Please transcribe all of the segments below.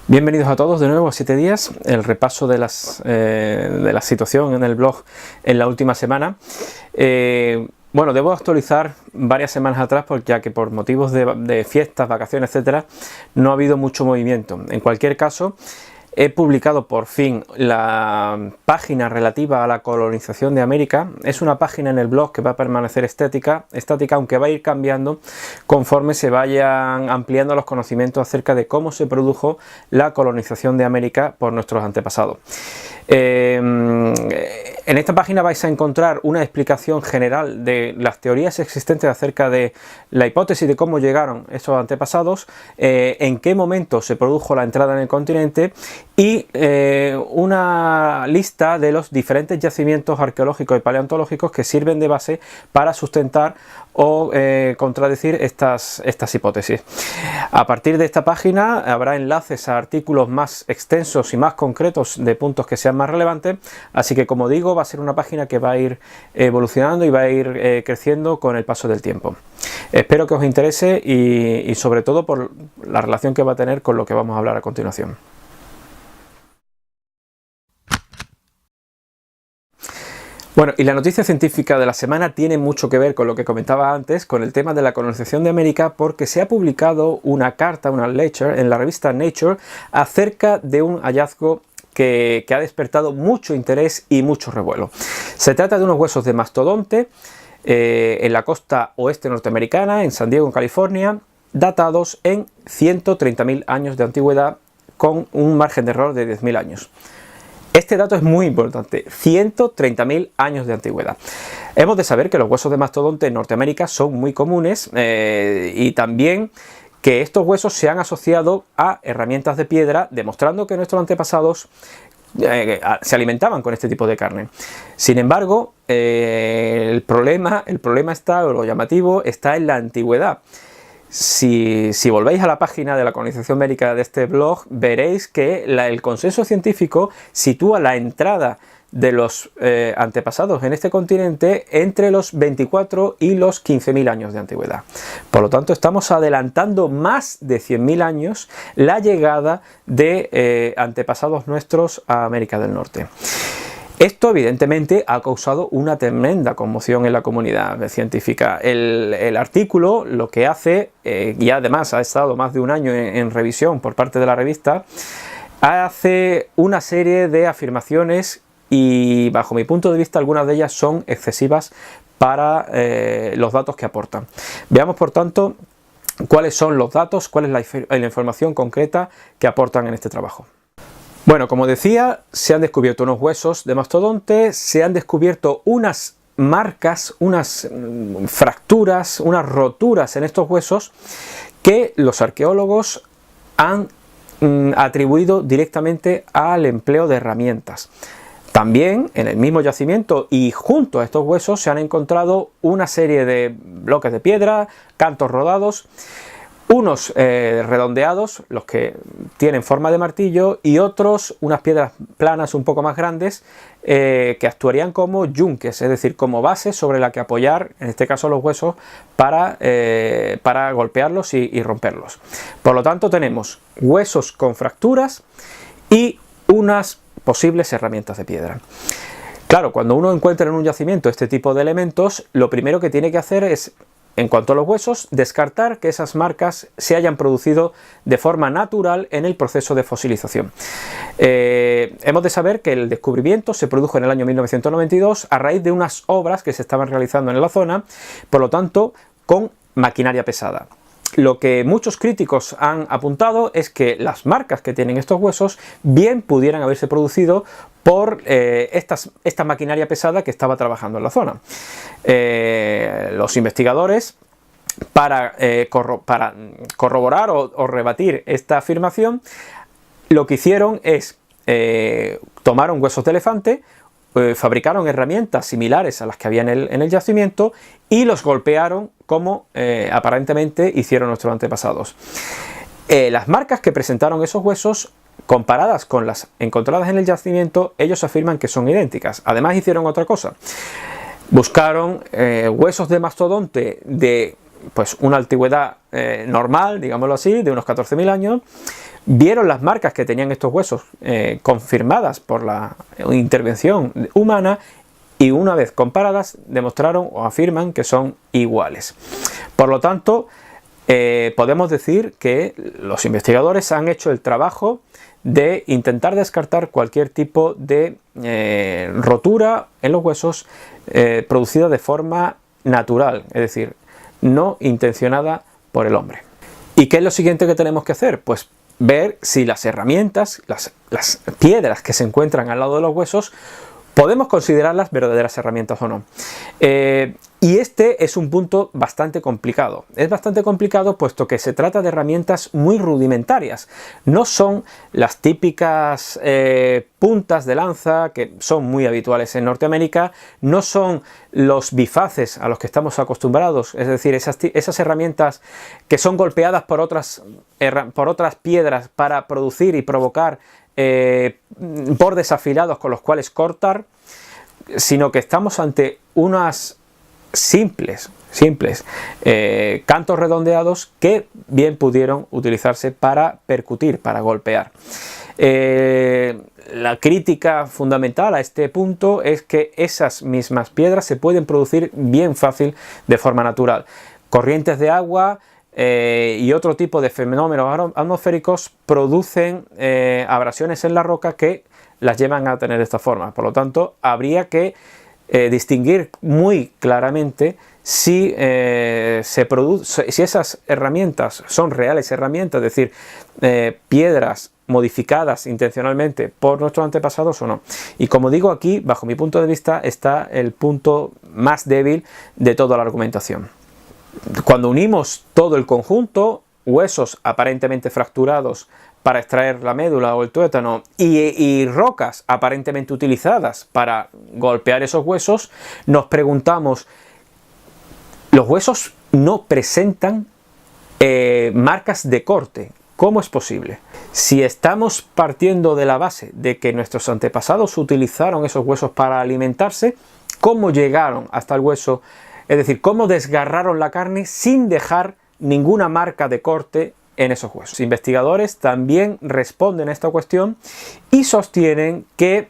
Bienvenidos a todos de nuevo a 7 días, el repaso de la situación en el blog en la última semana. Bueno, debo actualizar varias semanas atrás ya que por motivos de fiestas, vacaciones, etcétera, no ha habido mucho movimiento. En cualquier caso, he publicado por fin la página relativa a la colonización de América. Es una página en el blog que va a permanecer estática, aunque va a ir cambiando conforme se vayan ampliando los conocimientos acerca de cómo se produjo la colonización de América por nuestros antepasados. En esta página vais a encontrar una explicación general de las teorías existentes acerca de la hipótesis de cómo llegaron esos antepasados, en qué momento se produjo la entrada en el continente y una lista de los diferentes yacimientos arqueológicos y paleontológicos que sirven de base para sustentar o contradecir estas hipótesis. A partir de esta página habrá enlaces a artículos más extensos y más concretos de puntos que sean más relevantes, así que, como digo, va a ser una página que va a ir evolucionando y va a ir creciendo con el paso del tiempo. Espero que os interese y sobre todo por la relación que va a tener con lo que vamos a hablar a continuación. Bueno, y la noticia científica de la semana tiene mucho que ver con lo que comentaba antes, con el tema de la colonización de América, porque se ha publicado una carta, una lecture, en la revista Nature, acerca de un hallazgo que ha despertado mucho interés y mucho revuelo. Se trata de unos huesos de mastodonte en la costa oeste norteamericana, en San Diego, en California, datados en 130.000 años de antigüedad, con un margen de error de 10.000 años. Este dato es muy importante, 130.000 años de antigüedad. Hemos de saber que los huesos de mastodonte en Norteamérica son muy comunes y también que estos huesos se han asociado a herramientas de piedra, demostrando que nuestros antepasados se alimentaban con este tipo de carne. Sin embargo, el problema está, o lo llamativo, está en la antigüedad. Si volvéis a la página de la colonización América de este blog, veréis que el consenso científico sitúa la entrada de los antepasados en este continente entre los 24 y los 15.000 años de antigüedad. Por lo tanto, estamos adelantando más de 100.000 años la llegada de antepasados nuestros a América del Norte. Esto evidentemente ha causado una tremenda conmoción en la comunidad científica. El artículo lo que hace, y además ha estado más de un año en revisión por parte de la revista, hace una serie de afirmaciones y, bajo mi punto de vista, algunas de ellas son excesivas para los datos que aportan. Veamos, por tanto, cuáles son los datos, cuál es la información concreta que aportan en este trabajo. Bueno, como decía, se han descubierto unos huesos de mastodonte, se han descubierto unas marcas, unas fracturas, unas roturas en estos huesos que los arqueólogos han atribuido directamente al empleo de herramientas. También en el mismo yacimiento y junto a estos huesos se han encontrado una serie de bloques de piedra, cantos rodados, unos redondeados, los que tienen forma de martillo, y otros, unas piedras planas un poco más grandes, que actuarían como yunques, es decir, como base sobre la que apoyar, en este caso los huesos, para golpearlos y romperlos. Por lo tanto, tenemos huesos con fracturas y unas posibles herramientas de piedra. Claro, cuando uno encuentra en un yacimiento este tipo de elementos, lo primero que tiene que hacer es, en cuanto a los huesos, descartar que esas marcas se hayan producido de forma natural en el proceso de fosilización. Hemos de saber que el descubrimiento se produjo en el año 1992 a raíz de unas obras que se estaban realizando en la zona, por lo tanto, con maquinaria pesada. Lo que muchos críticos han apuntado es que las marcas que tienen estos huesos bien pudieran haberse producido por esta maquinaria pesada que estaba trabajando en la zona. Los investigadores, para corroborar o rebatir esta afirmación, lo que hicieron es tomaron huesos de elefante, fabricaron herramientas similares a las que había en el yacimiento y los golpearon como aparentemente hicieron nuestros antepasados. Las marcas que presentaron esos huesos, comparadas con las encontradas en el yacimiento, ellos afirman que son idénticas. Además, hicieron otra cosa. Buscaron huesos de mastodonte de una antigüedad normal, digámoslo así, de unos 14.000 años, vieron las marcas que tenían estos huesos confirmadas por la intervención humana, y una vez comparadas demostraron o afirman que son iguales. Por lo tanto, podemos decir que los investigadores han hecho el trabajo de intentar descartar cualquier tipo de rotura en los huesos producida de forma natural, es decir, no intencionada por el hombre. ¿Y qué es lo siguiente que tenemos que hacer? Pues ver si las herramientas, las piedras que se encuentran al lado de los huesos, podemos considerarlas verdaderas herramientas o no. Y este es un punto bastante complicado. Es bastante complicado puesto que se trata de herramientas muy rudimentarias. No son las típicas puntas de lanza que son muy habituales en Norteamérica, no son los bifaces a los que estamos acostumbrados, es decir, esas herramientas que son golpeadas por otras piedras para producir y provocar bordes afilados con los cuales cortar, sino que estamos ante unas simples cantos redondeados que bien pudieron utilizarse para percutir, para golpear. La crítica fundamental a este punto es que esas mismas piedras se pueden producir bien fácil de forma natural. Corrientes de agua y otro tipo de fenómenos atmosféricos producen abrasiones en la roca que las llevan a tener esta forma. Por lo tanto, habría que distinguir muy claramente si esas herramientas son reales herramientas, es decir, piedras modificadas intencionalmente por nuestros antepasados o no. Y como digo, aquí, bajo mi punto de vista, está el punto más débil de toda la argumentación. Cuando unimos todo el conjunto, huesos aparentemente fracturados para extraer la médula o el tuétano y rocas aparentemente utilizadas para golpear esos huesos, nos preguntamos, ¿los huesos no presentan marcas de corte? ¿Cómo es posible? Si estamos partiendo de la base de que nuestros antepasados utilizaron esos huesos para alimentarse, ¿cómo llegaron hasta el hueso? Es decir, ¿cómo desgarraron la carne sin dejar ninguna marca de corte en esos huesos? Los investigadores también responden a esta cuestión y sostienen que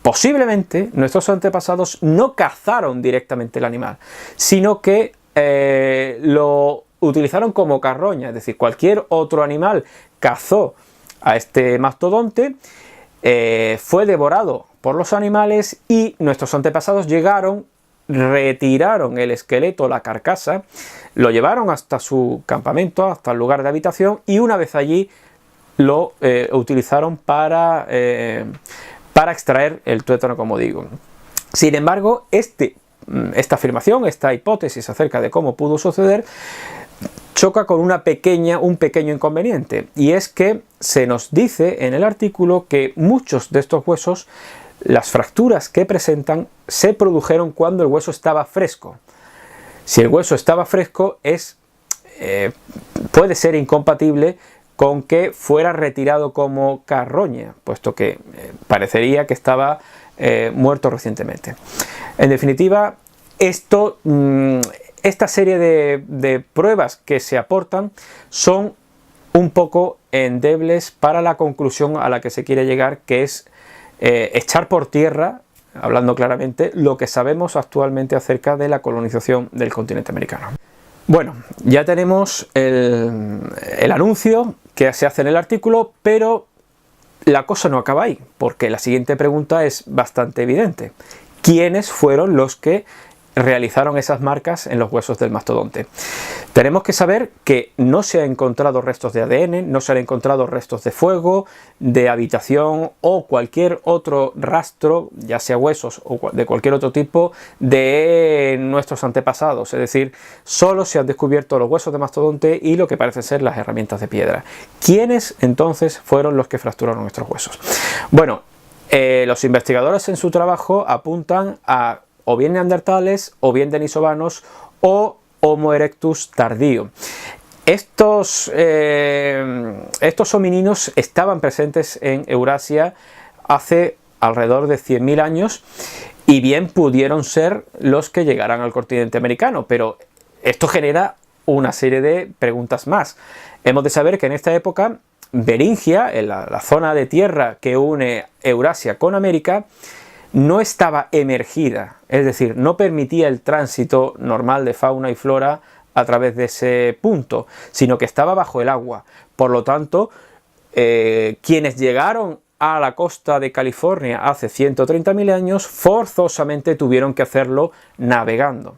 posiblemente nuestros antepasados no cazaron directamente el animal, sino que lo utilizaron como carroña, es decir, cualquier otro animal cazó a este mastodonte, fue devorado por los animales y nuestros antepasados llegaron, retiraron el esqueleto, la carcasa, lo llevaron hasta su campamento, hasta el lugar de habitación, y una vez allí lo utilizaron para extraer el tuétano, como digo. Sin embargo, esta afirmación, esta hipótesis acerca de cómo pudo suceder, choca con un pequeño inconveniente, y es que se nos dice en el artículo que muchos de estos huesos, las fracturas que presentan, se produjeron cuando el hueso estaba fresco. Si el hueso estaba fresco, puede ser incompatible con que fuera retirado como carroña, puesto que parecería que estaba muerto recientemente. En definitiva, esta serie de pruebas que se aportan son un poco endebles para la conclusión a la que se quiere llegar, que es echar por tierra, hablando claramente, lo que sabemos actualmente acerca de la colonización del continente americano. Bueno, ya tenemos el anuncio que se hace en el artículo, pero la cosa no acaba ahí, porque la siguiente pregunta es bastante evidente. ¿Quiénes fueron los que realizaron esas marcas en los huesos del mastodonte? Tenemos que saber que no se han encontrado restos de ADN, no se han encontrado restos de fuego, de habitación o cualquier otro rastro, ya sea huesos o de cualquier otro tipo, de nuestros antepasados. Es decir, solo se han descubierto los huesos de mastodonte y lo que parece ser las herramientas de piedra. ¿Quiénes entonces fueron los que fracturaron estos huesos? Bueno, los investigadores en su trabajo apuntan a o bien neandertales, o bien denisovanos, o Homo erectus tardío. Estos homininos estaban presentes en Eurasia hace alrededor de 100.000 años y bien pudieron ser los que llegaran al continente americano, pero esto genera una serie de preguntas más. Hemos de saber que en esta época Beringia, en la zona de tierra que une Eurasia con América, no estaba emergida, es decir, no permitía el tránsito normal de fauna y flora a través de ese punto, sino que estaba bajo el agua. Por lo tanto, quienes llegaron a la costa de California hace 130.000 años, forzosamente tuvieron que hacerlo navegando.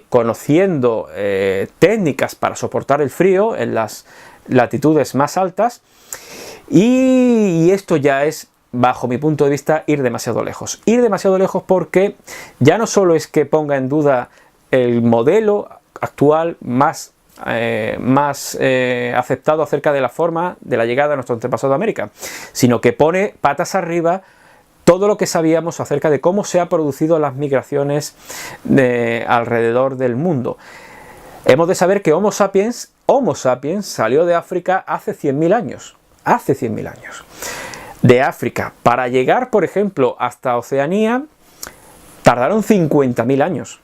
Conociendo técnicas para soportar el frío en las latitudes más altas, y esto ya es, bajo mi punto de vista, ir demasiado lejos. Ir demasiado lejos porque ya no solo es que ponga en duda el modelo actual más aceptado acerca de la forma de la llegada de nuestro antepasado a América, sino que pone patas arriba todo lo que sabíamos acerca de cómo se han producido las migraciones alrededor del mundo. Hemos de saber que Homo sapiens salió de África hace 100.000 años. Hace 100.000 años. De África para llegar, por ejemplo, hasta Oceanía, tardaron 50.000 años.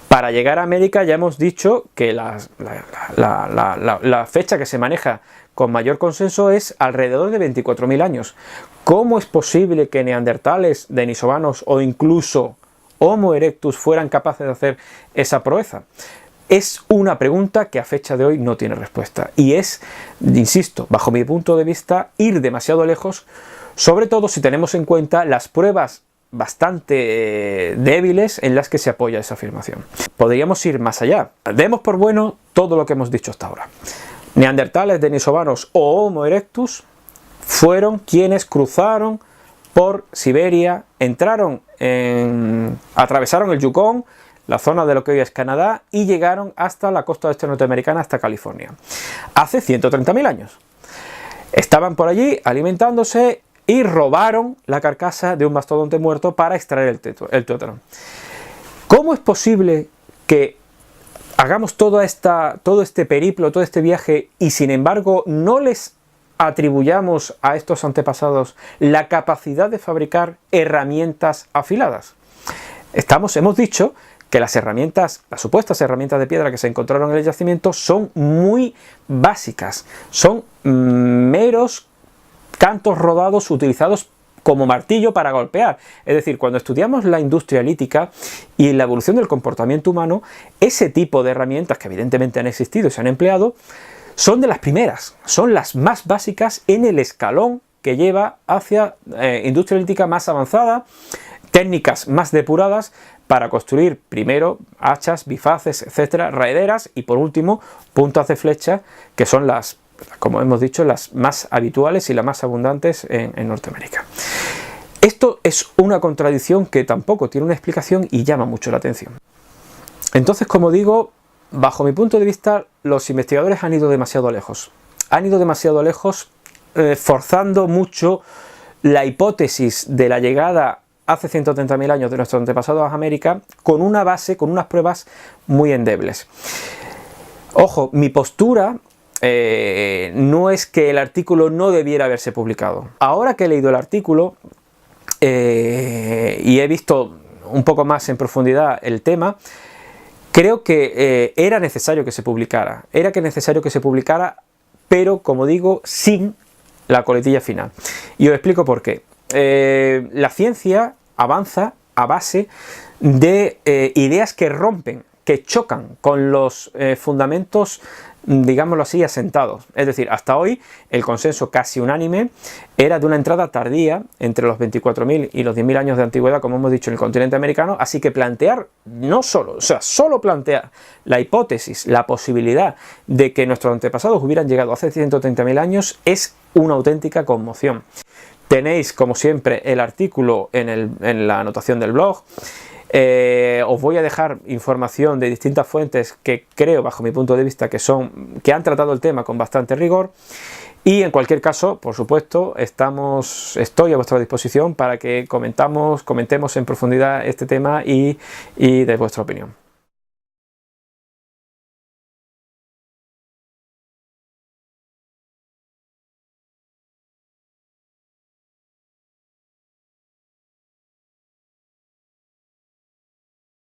Para llegar a América ya hemos dicho que la fecha que se maneja con mayor consenso es alrededor de 24.000 años. ¿Cómo es posible que neandertales, denisovanos o incluso Homo erectus fueran capaces de hacer esa proeza? Es una pregunta que a fecha de hoy no tiene respuesta. Y es, insisto, bajo mi punto de vista, ir demasiado lejos, sobre todo si tenemos en cuenta las pruebas bastante débiles en las que se apoya esa afirmación. Podríamos ir más allá. Demos por bueno todo lo que hemos dicho hasta ahora. Neandertales, denisovanos o Homo erectus fueron quienes cruzaron por Siberia, atravesaron el Yukón, la zona de lo que hoy es Canadá, y llegaron hasta la costa oeste norteamericana, hasta California. Hace 130.000 años. Estaban por allí alimentándose y robaron la carcasa de un mastodonte muerto para extraer el tuétano. ¿Cómo es posible que hagamos todo este periplo, todo este viaje, y sin embargo no les atribuyamos a estos antepasados la capacidad de fabricar herramientas afiladas? Hemos dicho que las supuestas herramientas de piedra que se encontraron en el yacimiento son muy básicas, son meros cantos rodados utilizados como martillo para golpear. Es decir, cuando estudiamos la industria lítica y la evolución del comportamiento humano, ese tipo de herramientas, que evidentemente han existido y se han empleado, son de las primeras, son las más básicas en el escalón que lleva hacia industria lítica más avanzada, técnicas más depuradas para construir primero hachas, bifaces, etcétera, raederas, y por último puntas de flecha, que son las, como hemos dicho, las más habituales y las más abundantes en Norteamérica. Esto es una contradicción que tampoco tiene una explicación y llama mucho la atención. Entonces, como digo, bajo mi punto de vista, los investigadores han ido demasiado lejos. Han ido demasiado lejos, forzando mucho la hipótesis de la llegada hace 130.000 años de nuestros antepasados a América, con una base, con unas pruebas muy endebles. Ojo, mi postura no es que el artículo no debiera haberse publicado. Ahora que he leído el artículo y he visto un poco más en profundidad el tema, creo que era necesario que se publicara. Pero, como digo, sin la coletilla final. Y os explico por qué. La ciencia avanza a base de ideas que rompen, que chocan con los fundamentos, digámoslo así, asentados. Es decir, hasta hoy el consenso casi unánime era de una entrada tardía entre los 24.000 y los 10.000 años de antigüedad, como hemos dicho, en el continente americano. Así que plantear, solo plantear la hipótesis, la posibilidad de que nuestros antepasados hubieran llegado hace 130.000 años es una auténtica conmoción. Tenéis, como siempre, el artículo en la anotación del blog. Os voy a dejar información de distintas fuentes que creo, bajo mi punto de vista, que han tratado el tema con bastante rigor. Y en cualquier caso, por supuesto, estoy a vuestra disposición para que comentemos en profundidad este tema y de vuestra opinión.